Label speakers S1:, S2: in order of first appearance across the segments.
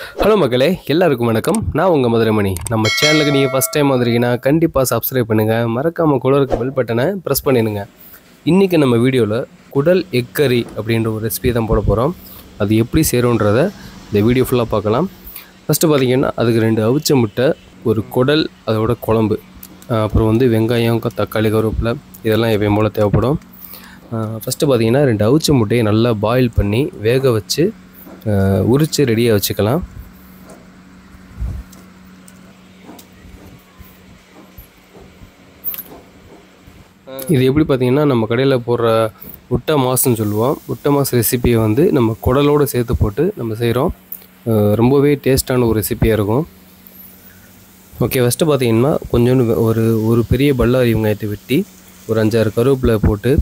S1: Hello மக்களே, எல்லாருக்கும் வணக்கம். நான் உங்கள் மதுரைமணி. நம்ம சேனலுக்கு நீங்கள் ஃபஸ்ட் டைம் வந்திருக்கீங்கன்னா கண்டிப்பாக சப்ஸ்கிரைப் பண்ணுங்கள். மறக்காமல் குடலுக்கு பெல் பட்டனை ப்ரெஸ் பண்ணிடுங்க. இன்றைக்கி நம்ம வீடியோவில் குடல் எக் கறி அப்படின்ற ஒரு ரெசிபி தான் போட போகிறோம். அது எப்படி செய்கிறோன்றதை இந்த வீடியோ ஃபுல்லாக பார்க்கலாம். ஃபஸ்ட்டு பார்த்திங்கன்னா அதுக்கு 2 அவிச்ச முட்டை, ஒரு குடல், அதோட குழம்பு, அப்புறம் வெங்காயம், தக்காளி, கருவேப்பிலை இதெல்லாம் எப்பயும் போல் தேவைப்படும். ஃபஸ்ட்டு பார்த்திங்கன்னா 2 அவிச்ச முட்டையை நல்லா பாயில் பண்ணி வேக வச்சு உரித்து ரெடியாக வச்சுக்கலாம். இது எப்படி பார்த்திங்கன்னா நம்ம கடையில் போடுற முட்டை மாசுன்னு சொல்லுவோம். முட்டை மாசு ரெசிப்பியை நம்ம குடலோடு சேர்த்து போட்டு நம்ம செய்கிறோம். ரொம்பவே டேஸ்ட்டான ஒரு ரெசிப்பியாக இருக்கும். ஓகே, ஃபஸ்ட்டு பார்த்திங்கன்னா கொஞ்சோண்டு ஒரு பெரிய பல்லாரி வெங்காயத்தை வெட்டி ஒரு 5-6 கருவேப்பிலை போட்டு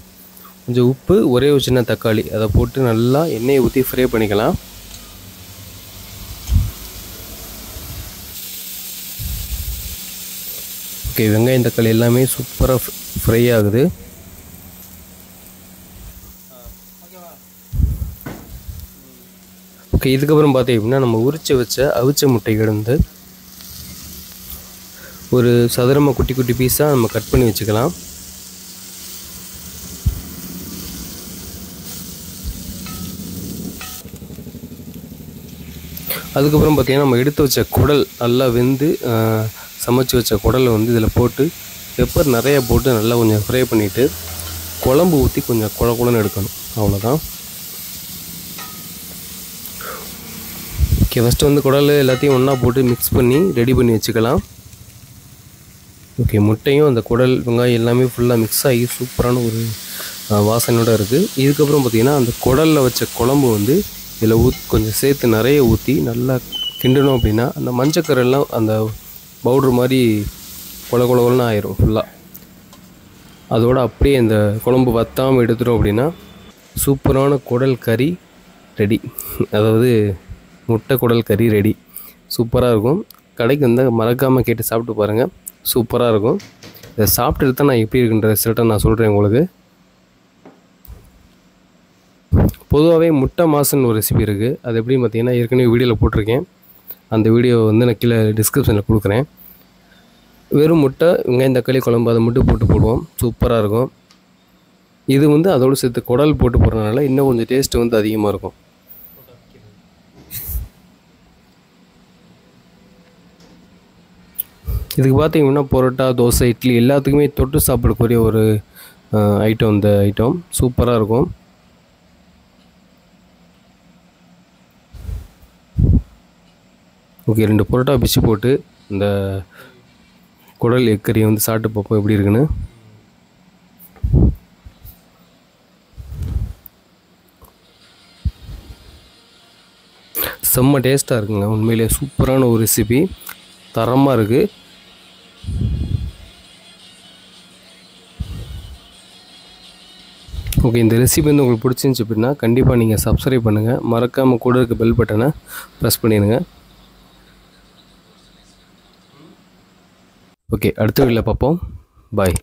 S1: கொஞ்சம் உப்பு, ஒரே ஒரு சின்ன தக்காளி அதை போட்டு நல்லா எண்ணெயை ஊற்றி ஃப்ரை பண்ணிக்கலாம். ஓகே, வெங்காயம் தக்காளி எல்லாமே சூப்பராக ஃப்ரை ஆகுது. ஓகே, இதுக்கப்புறம் பார்த்தீங்கன்னா நம்ம உரித்து வச்ச அவிச்ச முட்டைகள் ஒரு சதுரமாக குட்டி குட்டி பீஸாக நம்ம கட் பண்ணி வச்சுக்கலாம். அதுக்கப்புறம் பார்த்திங்கன்னா நம்ம எடுத்து வச்ச குடல் நல்லா வெந்து சமைச்சு வச்ச குடலை இதில் போட்டு பெப்பர் நிறையா போட்டு நல்லா கொஞ்சம் ஃப்ரை பண்ணிவிட்டு குழம்பு ஊற்றி கொஞ்சம் குழன்னு எடுக்கணும். அவ்வளோதான். ஓகே, ஃபஸ்ட்டு குடல் எல்லாத்தையும் ஒன்றா போட்டு மிக்ஸ் பண்ணி ரெடி பண்ணி வச்சுக்கலாம். ஓகே, முட்டையும் அந்த குடல், வெங்காயம் எல்லாமே ஃபுல்லாக மிக்ஸ் ஆகி சூப்பரான ஒரு வாசனையோடு இருக்குது. இதுக்கப்புறம் பார்த்திங்கன்னா அந்த குடலில் வச்ச குழம்பு இதில் கொஞ்சம் சேர்த்து நிறைய ஊற்றி நல்லா கிண்டணும். அப்படின்னா அந்த மஞ்சக்கரெல்லாம் அந்த பவுட்ரு மாதிரி கொலன்னு ஆயிரும் ஃபுல்லாக. அதோடு அப்படியே இந்த குழம்பு வற்றாமல் எடுத்துட்டோம் அப்படின்னா சூப்பரான குடல் கறி ரெடி. அதாவது முட்டை குடல் கறி ரெடி. சூப்பராக இருக்கும். கடைக்கு மறக்காமல் கேட்டு சாப்பிட்டு பாருங்கள். சூப்பராக இருக்கும். இதை சாப்பிட்டுட்டு தான் நான் எப்படி இருக்குன்ற ரிசல்ட்டை நான் சொல்கிறேன் உங்களுக்கு. பொதுவாகவே முட்டை மாசுன்னு ஒரு ரெசிபி இருக்குது. அது எப்படின்னு பார்த்தீங்கன்னா ஏற்கனவே வீடியோவில் போட்டிருக்கேன். அந்த வீடியோ நான் கீழே டிஸ்கிரிப்ஷனில் கொடுக்குறேன். வெறும் முட்டை, வெங்காயம், தக்காளி குழம்பு அதை மட்டும் போடுவோம். சூப்பராக இருக்கும். இது அதோடு சேர்த்து குடல் போட்டு போடுறதுனால இன்னும் கொஞ்சம் டேஸ்ட்டு அதிகமாக இருக்கும். இதுக்கு பார்த்தீங்கன்னா பரோட்டா, தோசை, இட்லி எல்லாத்துக்குமே தொட்டு சாப்பிடக்கூடிய ஒரு ஐட்டம். இந்த ஐட்டம் சூப்பராக இருக்கும். ஓகே, 2 பரோட்டா பிச்சு போட்டு இந்த குடல் எக் கறியை சாப்பிட்டு பார்ப்போம் எப்படி இருக்குன்னு. செம்ம டேஸ்ட்டாக இருக்குங்க. உண்மையிலே சூப்பரான ஒரு ரெசிபி, தரமாக இருக்குது. ஓகே, இந்த ரெசிபி உங்களுக்கு பிடிச்சிருந்துச்சி அப்படின்னா கண்டிப்பாக நீங்கள் சப்ஸ்கிரைப் பண்ணுங்கள். மறக்காமல் கூட இருக்க பெல் பட்டனை ப்ரெஸ் பண்ணிடுங்க. ஓகே, அடுத்த வீடியோவில் பார்ப்போம். பாய்.